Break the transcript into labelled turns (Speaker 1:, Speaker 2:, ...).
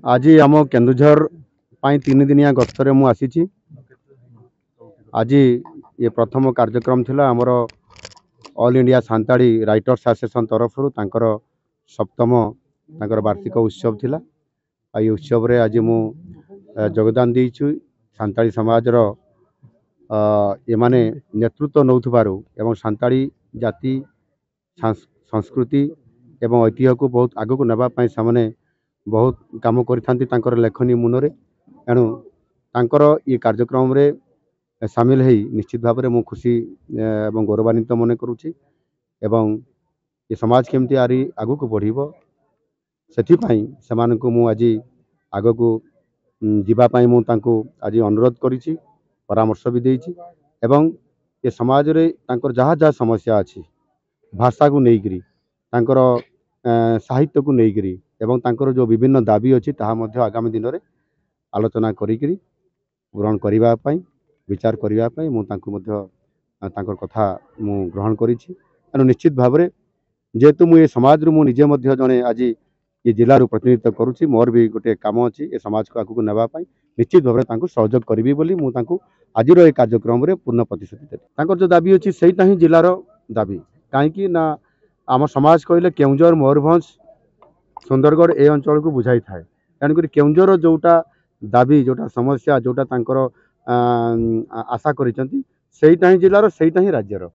Speaker 1: आज आम केन्दुझर 3 दिनिया गस्तरे मु आसी। आज ये प्रथम कार्यक्रम थिला आमर ऑल इंडिया सांताड़ी राइटर्स एसोसिएशन तरफ सप्तम वार्षिक उत्सव थिला। ये उत्सव रे आज मु योगदान देइछु। सांताड़ी समाज रो ये माने नेतृत्व नौथबारु एवं सांताड़ी जाति संस्कृति एवं ऐतिह्य को बहुत आगो को नेबा पई सामने बहुत काम कर लेखनी मुनरे एणु तांकर ये कार्यक्रम रे सामिल है निश्चित भाव में मु खुशी एवं गौरवान्वित मन करुच्ची एवं ये समाज केमती आरी आगो को बढ़िबो से मु आज आगो को जीवाई मु आज अनुरोध करिछि, परामर्श भी देइछि एवं ये समाज रे तांकर जहाँ जहाँ समस्या अच्छी भाषा को लेकर तांकर साहित्य को लेकर एवं तांकर जो विभिन्न दाबी अच्छी ताहा आगामी दिन में आलोचना करी ग्रहण करने विचार करने मु तांकर कथा मु ग्रहण करिछि। एणु निश्चित भाव में जेहेतु मुझे समाज रु निजे जड़े आज ये जिले प्रतिनिधित्व करुच्ची, मोर भी गोटे काम अच्छी ये समाज को आगू नापी निश्चित भाव में सहयोग करी बोली मुझे आज ये कार्यक्रम में पूर्ण प्रतिश्रुति देती। जो दाबी अच्छी से ही जिलार दाबी कहीं ना आम समाज कहले केउंझर मयूरभंज सुंदरगढ़ ए अंचल को बुझाई थाए। तेणुक केउंझर जोटा दाबी जोटा समस्या जोटा आशा करिसेंती सेहिटा ही जिलार सेहिटा ही राज्यर।